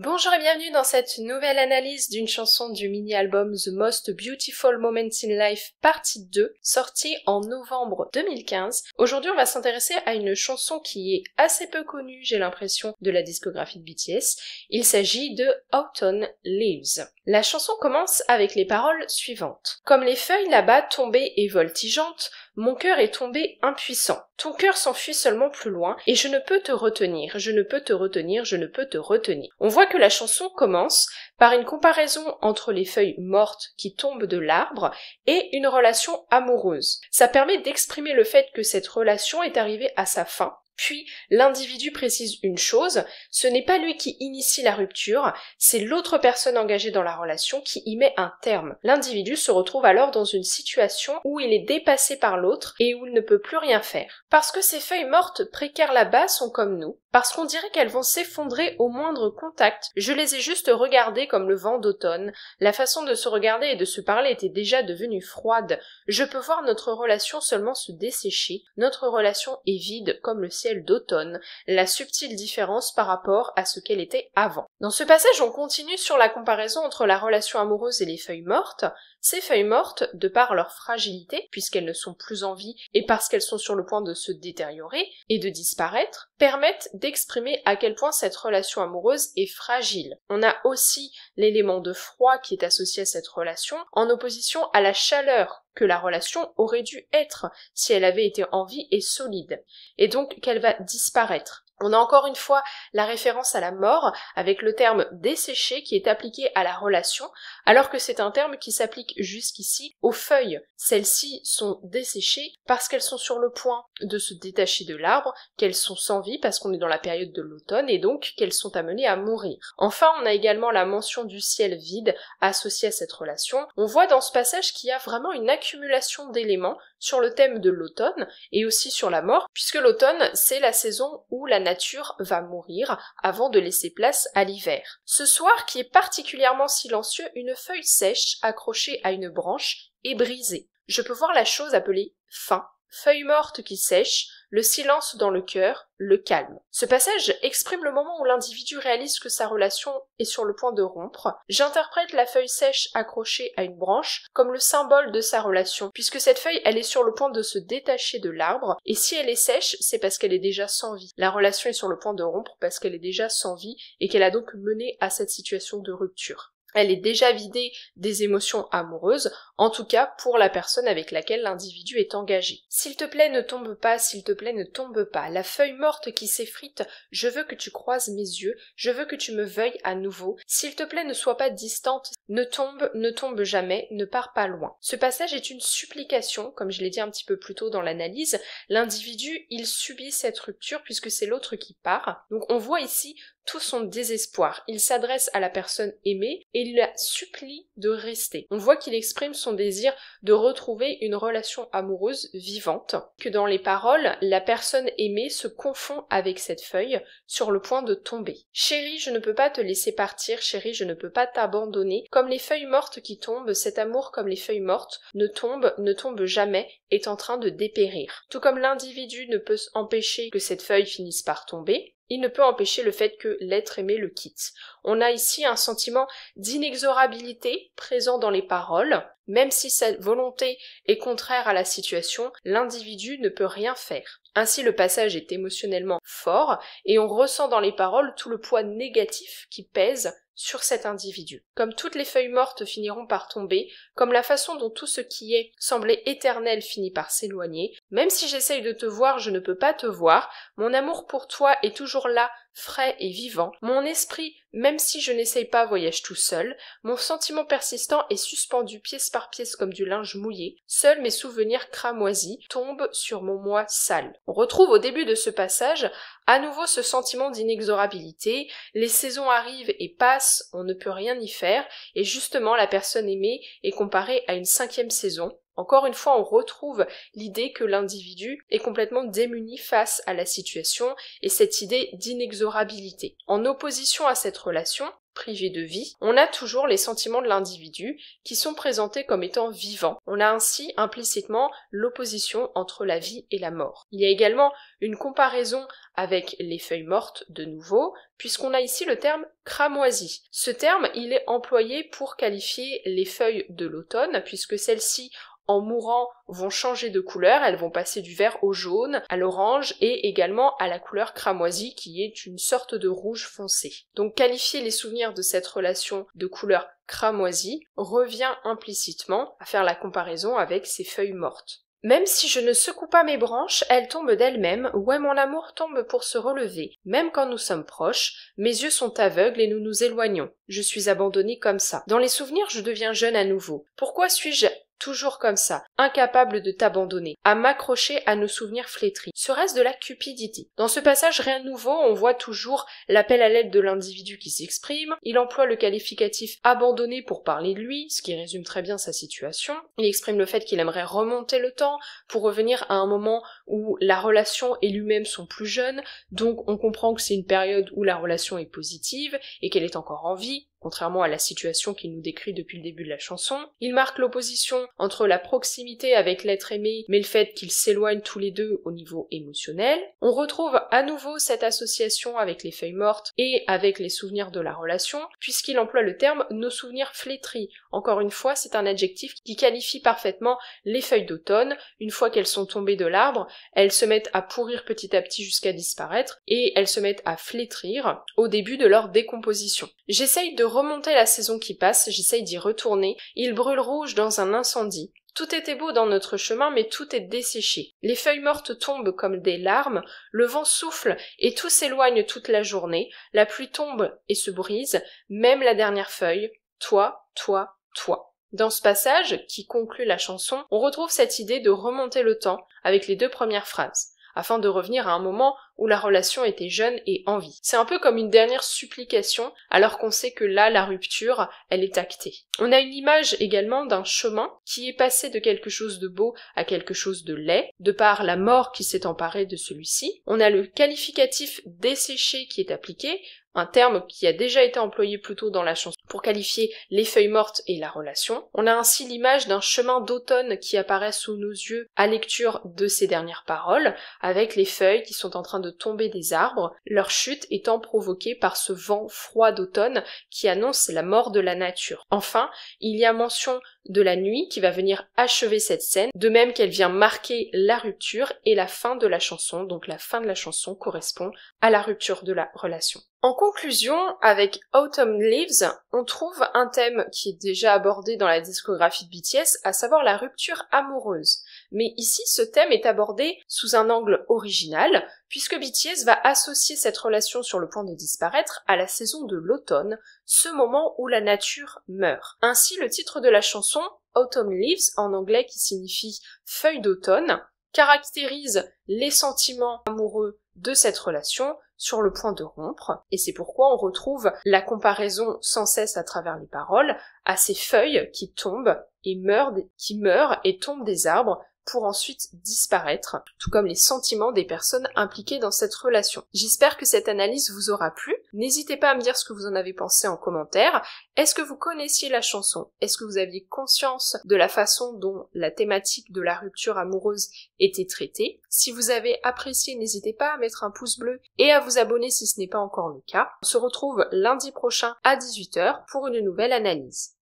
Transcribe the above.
Bonjour et bienvenue dans cette nouvelle analyse d'une chanson du mini-album The Most Beautiful Moments in Life partie 2, sortie en novembre 2015. Aujourd'hui on va s'intéresser à une chanson qui est assez peu connue, j'ai l'impression, de la discographie de BTS. Il s'agit de Autumn Leaves. La chanson commence avec les paroles suivantes. Comme les feuilles là-bas tombées et voltigeantes, mon cœur est tombé impuissant. Ton cœur s'enfuit seulement plus loin, et je ne peux te retenir, je ne peux te retenir, je ne peux te retenir. On voit que la chanson commence par une comparaison entre les feuilles mortes qui tombent de l'arbre et une relation amoureuse. Ça permet d'exprimer le fait que cette relation est arrivée à sa fin. Puis, l'individu précise une chose, ce n'est pas lui qui initie la rupture, c'est l'autre personne engagée dans la relation qui y met un terme. L'individu se retrouve alors dans une situation où il est dépassé par l'autre et où il ne peut plus rien faire. Parce que ces feuilles mortes précaires là-bas sont comme nous, parce qu'on dirait qu'elles vont s'effondrer au moindre contact, je les ai juste regardées comme le vent d'automne, la façon de se regarder et de se parler était déjà devenue froide, je peux voir notre relation seulement se dessécher, notre relation est vide comme le ciel d'automne, la subtile différence par rapport à ce qu'elle était avant. Dans ce passage, on continue sur la comparaison entre la relation amoureuse et les feuilles mortes. Ces feuilles mortes, de par leur fragilité, puisqu'elles ne sont plus en vie et parce qu'elles sont sur le point de se détériorer et de disparaître, permettent d'exprimer à quel point cette relation amoureuse est fragile. On a aussi l'élément de froid qui est associé à cette relation, en opposition à la chaleur que la relation aurait dû être si elle avait été en vie et solide, et donc qu'elle va disparaître. On a encore une fois la référence à la mort avec le terme desséché qui est appliqué à la relation, alors que c'est un terme qui s'applique jusqu'ici aux feuilles. Celles-ci sont desséchées parce qu'elles sont sur le point de se détacher de l'arbre, qu'elles sont sans vie parce qu'on est dans la période de l'automne et donc qu'elles sont amenées à mourir. Enfin, on a également la mention du ciel vide associée à cette relation. On voit dans ce passage qu'il y a vraiment une accumulation d'éléments sur le thème de l'automne et aussi sur la mort, puisque l'automne, c'est la saison où la nature va mourir avant de laisser place à l'hiver. Ce soir, qui est particulièrement silencieux, une feuille sèche accrochée à une branche est brisée. Je peux voir la chose appelée fin. Feuille morte qui sèche, le silence dans le cœur, le calme. Ce passage exprime le moment où l'individu réalise que sa relation est sur le point de rompre. J'interprète la feuille sèche accrochée à une branche comme le symbole de sa relation, puisque cette feuille, elle est sur le point de se détacher de l'arbre, et si elle est sèche, c'est parce qu'elle est déjà sans vie. La relation est sur le point de rompre parce qu'elle est déjà sans vie, et qu'elle a donc mené à cette situation de rupture. Elle est déjà vidée des émotions amoureuses, en tout cas pour la personne avec laquelle l'individu est engagé. S'il te plaît, ne tombe pas, s'il te plaît, ne tombe pas. La feuille morte qui s'effrite, je veux que tu croises mes yeux, je veux que tu me veuilles à nouveau. S'il te plaît, ne sois pas distante, ne tombe jamais, ne pars pas loin. Ce passage est une supplication, comme je l'ai dit un petit peu plus tôt dans l'analyse. L'individu, il subit cette rupture puisque c'est l'autre qui part. Donc on voit ici tout son désespoir. Il s'adresse à la personne aimée et il la supplie de rester. On voit qu'il exprime son désir de retrouver une relation amoureuse vivante, que dans les paroles, la personne aimée se confond avec cette feuille sur le point de tomber. Chérie, je ne peux pas te laisser partir, chérie, je ne peux pas t'abandonner. Comme les feuilles mortes qui tombent, cet amour comme les feuilles mortes ne tombe jamais, est en train de dépérir. Tout comme l'individu ne peut empêcher que cette feuille finisse par tomber, il ne peut empêcher le fait que l'être aimé le quitte. On a ici un sentiment d'inexorabilité présent dans les paroles. Même si cette volonté est contraire à la situation, l'individu ne peut rien faire. Ainsi, le passage est émotionnellement fort et on ressent dans les paroles tout le poids négatif qui pèse sur cet individu. Comme toutes les feuilles mortes finiront par tomber, comme la façon dont tout ce qui est semblait éternel finit par s'éloigner, même si j'essaye de te voir, je ne peux pas te voir, mon amour pour toi est toujours là, frais et vivant, mon esprit, même si je n'essaye pas, voyage tout seul, mon sentiment persistant est suspendu pièce par pièce comme du linge mouillé, seuls mes souvenirs cramoisis tombent sur mon moi sale. On retrouve au début de ce passage à nouveau ce sentiment d'inexorabilité, les saisons arrivent et passent, on ne peut rien y faire, et justement la personne aimée est comparée à une 5e saison. Encore une fois, on retrouve l'idée que l'individu est complètement démuni face à la situation et cette idée d'inexorabilité. En opposition à cette relation, privé de vie, on a toujours les sentiments de l'individu qui sont présentés comme étant vivants. On a ainsi implicitement l'opposition entre la vie et la mort. Il y a également une comparaison avec les feuilles mortes de nouveau, puisqu'on a ici le terme cramoisi. Ce terme, il est employé pour qualifier les feuilles de l'automne, puisque celles-ci, en mourant, vont changer de couleur, elles vont passer du vert au jaune, à l'orange et également à la couleur cramoisie qui est une sorte de rouge foncé. Donc qualifier les souvenirs de cette relation de couleur cramoisie revient implicitement à faire la comparaison avec ces feuilles mortes. Même si je ne secoue pas mes branches, elles tombent d'elles-mêmes, ouais mon amour tombe pour se relever. Même quand nous sommes proches, mes yeux sont aveugles et nous nous éloignons. Je suis abandonnée comme ça. Dans les souvenirs, je deviens jeune à nouveau. Pourquoi suis-je toujours comme ça, incapable de t'abandonner, à m'accrocher à nos souvenirs flétris? Serait-ce de la cupidité? Dans ce passage, rien de nouveau, on voit toujours l'appel à l'aide de l'individu qui s'exprime, il emploie le qualificatif abandonné pour parler de lui, ce qui résume très bien sa situation, il exprime le fait qu'il aimerait remonter le temps pour revenir à un moment où la relation et lui-même sont plus jeunes, donc on comprend que c'est une période où la relation est positive et qu'elle est encore en vie, contrairement à la situation qu'il nous décrit depuis le début de la chanson. Il marque l'opposition entre la proximité avec l'être aimé, mais le fait qu'ils s'éloignent tous les deux au niveau émotionnel. On retrouve à nouveau cette association avec les feuilles mortes et avec les souvenirs de la relation, puisqu'il emploie le terme « nos souvenirs flétris ». Encore une fois, c'est un adjectif qui qualifie parfaitement les feuilles d'automne. Une fois qu'elles sont tombées de l'arbre, elles se mettent à pourrir petit à petit jusqu'à disparaître, et elles se mettent à flétrir au début de leur décomposition. J'essaye de remonter la saison qui passe, j'essaye d'y retourner, il brûle rouge dans un incendie. Tout était beau dans notre chemin, mais tout est desséché. Les feuilles mortes tombent comme des larmes, le vent souffle et tout s'éloigne toute la journée, la pluie tombe et se brise, même la dernière feuille, toi, toi, toi. Dans ce passage, qui conclut la chanson, on retrouve cette idée de remonter le temps avec les deux premières phrases, afin de revenir à un moment où la relation était jeune et en vie. C'est un peu comme une dernière supplication, alors qu'on sait que là, la rupture, elle est actée. On a une image également d'un chemin qui est passé de quelque chose de beau à quelque chose de laid, de par la mort qui s'est emparée de celui-ci. On a le qualificatif desséché qui est appliqué, un terme qui a déjà été employé plus tôt dans la chanson pour qualifier les feuilles mortes et la relation. On a ainsi l'image d'un chemin d'automne qui apparaît sous nos yeux à lecture de ces dernières paroles, avec les feuilles qui sont en train de tomber des arbres, leur chute étant provoquée par ce vent froid d'automne qui annonce la mort de la nature. Enfin, il y a mention de la nuit qui va venir achever cette scène, de même qu'elle vient marquer la rupture et la fin de la chanson, donc la fin de la chanson correspond à la rupture de la relation. En conclusion, avec Autumn Leaves, on trouve un thème qui est déjà abordé dans la discographie de BTS, à savoir la rupture amoureuse. Mais ici, ce thème est abordé sous un angle original, puisque BTS va associer cette relation sur le point de disparaître à la saison de l'automne, ce moment où la nature meurt. Ainsi, le titre de la chanson, Autumn Leaves, en anglais qui signifie feuille d'automne, caractérise les sentiments amoureux de cette relation sur le point de rompre, et c'est pourquoi on retrouve la comparaison sans cesse à travers les paroles à ces feuilles qui tombent et meurent et tombent des arbres pour ensuite disparaître, tout comme les sentiments des personnes impliquées dans cette relation. J'espère que cette analyse vous aura plu. N'hésitez pas à me dire ce que vous en avez pensé en commentaire. Est-ce que vous connaissiez la chanson? Est-ce que vous aviez conscience de la façon dont la thématique de la rupture amoureuse était traitée? Si vous avez apprécié, n'hésitez pas à mettre un pouce bleu et à vous abonner si ce n'est pas encore le cas. On se retrouve lundi prochain à 18 h pour une nouvelle analyse.